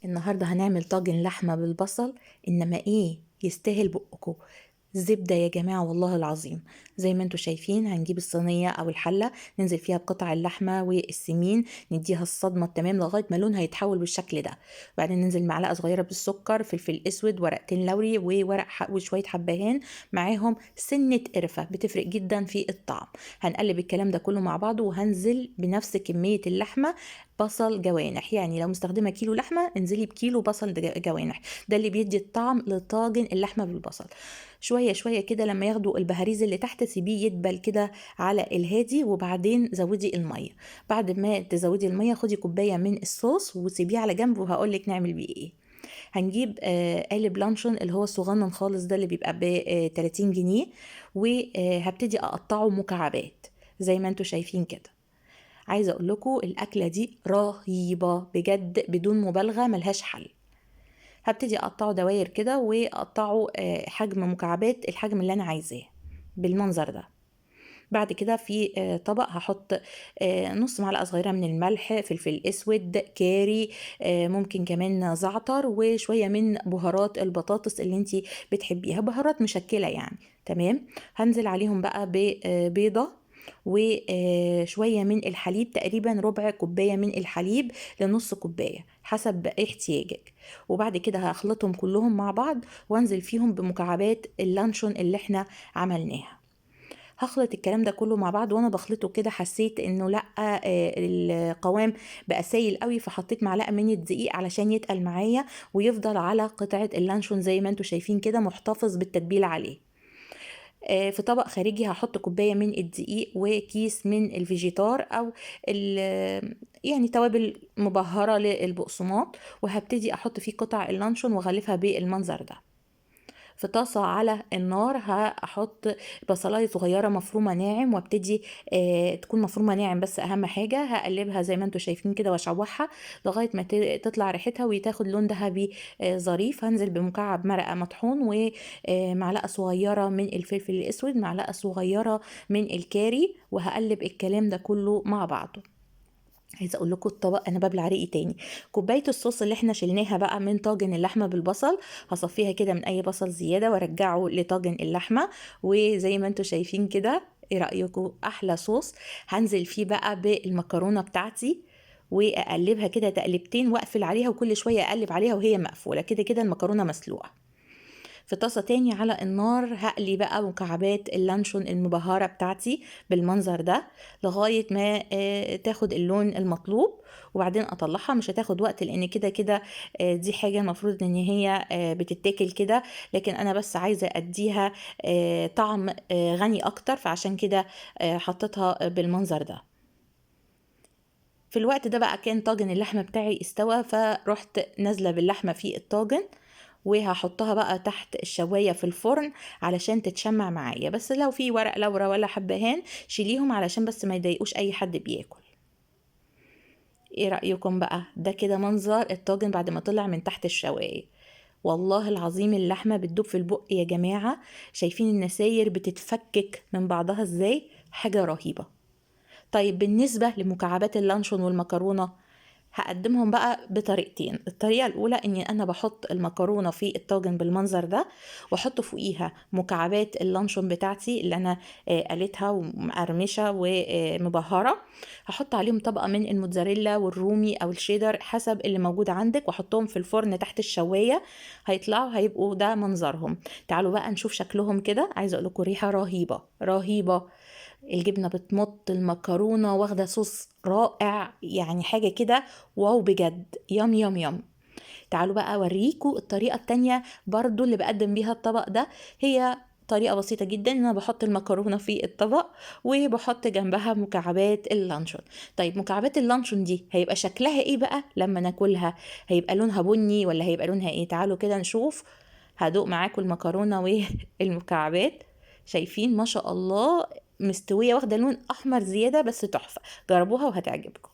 النهاردة هنعمل طاجن لحمة بالبصل. إنما إيه يستاهل بقكم. زبدة يا جماعة والله العظيم. زي ما انتوا شايفين هنجيب الصينية أو الحلة، ننزل فيها بقطع اللحمة والسمين، نديها الصدمة التمام لغاية ما لونها يتحول بالشكل ده. بعدين ننزل معلقة صغيرة بالسكر، فلفل أسود، ورقتين لوري، وشوية حبهان، معاهم سنة قرفة بتفرق جدا في الطعم. هنقلب الكلام ده كله مع بعضه، وهنزل بنفس كمية اللحمة بصل جوانح. يعني لو مستخدمة كيلو لحمة انزلي بكيلو بصل جوانح، ده اللي بيدي الطعم لطاجن اللحمة بالبصل. شوية شوية كده لما ياخدوا البهاريز اللي تحت سيبيه يدبل كده على الهادي، وبعدين زودي المية. بعد ما تزودي المية خدي كوباية من الصوص وسيبيه على جنب، وهقولك نعمل بيه ايه. هنجيب قالب لانشون اللي هو الصغنن خالص ده اللي بيبقى ب 30 جنيه، وهبتدي اقطعه مكعبات زي ما انتوا شايفين كده. عايزه اقول لكم الاكله دي رهيبه بجد بدون مبالغه، ملهاش حل. هبتدي اقطعه دواير كده، واقطعه حجم مكعبات الحجم اللي انا عايزاه بالمنظر ده. بعد كده في طبق هحط نص معلقه صغيره من الملح، فلفل اسود، كاري، ممكن كمان زعتر، وشويه من بهارات البطاطس اللي انتي بتحبيها، بهارات مشكله يعني. تمام. هنزل عليهم بقى ببيضه، وشوية من الحليب، تقريبا ربع كوباية من الحليب لنص كوباية حسب احتياجك. وبعد كده هخلطهم كلهم مع بعض، وانزل فيهم بمكعبات اللانشون اللي احنا عملناها. هخلط الكلام ده كله مع بعض، وانا بخلطه كده حسيت انه لا، القوام بقى سايل قوي، فحطيت معلقه من الدقيق علشان يتقل معايا ويفضل على قطعه اللانشون زي ما انتوا شايفين كده، محتفظ بالتتبيله عليه. في طبق خارجي هحط كوباية من الدقيق وكيس من الفيجيتار أو يعني توابل مبهرة للبقسماط، وهبتدي أحط فيه قطع اللانشون وأغلفها بالمنظر ده. في طاسة على النار هحط بصلاية صغيرة مفرومة ناعم، وابتدي تكون مفرومة ناعم، بس أهم حاجة هقلبها زي ما انتوا شايفين كده واشوحها لغاية ما تطلع ريحتها وتاخد لون ذهبي ظريف. هنزل بمكعب مرقة مطحون، ومعلقة صغيرة من الفلفل الأسود، معلقة صغيرة من الكاري، وهقلب الكلام ده كله مع بعضه. عايزه اقول لكم الطبق انا ببلع ريقي تاني. كوبايه الصوص اللي احنا شلناها بقى من طاجن اللحمه بالبصل، هصفيها كده من اي بصل زياده وارجعه لطاجن اللحمه. وزي ما انتم شايفين كده، ايه رايكم؟ احلى صوص. هنزل فيه بقى بالمكرونه بتاعتي، واقلبها كده تقلبتين، واقفل عليها، وكل شويه اقلب عليها وهي مقفوله كده كده المكرونه مسلوقه. في طاسة تاني على النار هقلي بقى مكعبات اللانشون المبهرة بتاعتي بالمنظر ده لغاية ما تاخد اللون المطلوب، وبعدين اطلعها. مش هتاخد وقت لان كده كده دي حاجة المفروض ان هي بتتاكل كده، لكن انا بس عايزة اديها طعم غني اكتر، فعشان كده حطيتها بالمنظر ده. في الوقت ده بقى كان طاجن اللحمة بتاعي استوى، فرحت نازلة باللحمة في الطاجن، وهحطها بقى تحت الشواية في الفرن علشان تتشمع معايا. بس لو في ورق لورا ولا حبهان شيليهم علشان بس ما يضايقوش اي حد بياكل. ايه رأيكم بقى؟ ده كده منظر الطاجن بعد ما طلع من تحت الشواية. والله العظيم اللحمة بتدوب في البق يا جماعة. شايفين النساير بتتفكك من بعضها ازاي؟ حاجة رهيبة. طيب بالنسبة لمكعبات اللانشون والمكرونة، هقدمهم بقى بطريقتين. الطريقة الأولى إني أنا بحط المكرونة في الطاجن بالمنظر ده، وأحط فوقيها مكعبات اللانشون بتاعتي اللي أنا قليتها ومقرمشة ومبهرة. هحط عليهم طبقة من الموتزاريلا والرومي أو الشيدر حسب اللي موجود عندك، وأحطهم في الفرن تحت الشواية. هيطلعوا هيبقوا ده منظرهم. تعالوا بقى نشوف شكلهم كده. عايزة أقول لكم ريحة رهيبة رهيبة. الجبنة بتمط، المكرونة واخدة صوص رائع، يعني حاجة كده واو بجد. يم يم يم. تعالوا بقى اوريكم الطريقة التانية برضو اللي بقدم بيها الطبق ده. هي طريقة بسيطة جدا، ان انا بحط المكرونة في الطبق وبحط جنبها مكعبات اللانشون. طيب مكعبات اللانشون دي هيبقى شكلها ايه بقى لما ناكلها؟ هيبقى لونها بني ولا هيبقى لونها ايه؟ تعالوا كده نشوف. هدوق معاكم المكرونة والمكعبات. شايفين ما شاء الله مستوية، واخدة لون احمر زيادة بس تحفة. جربوها وهتعجبكم.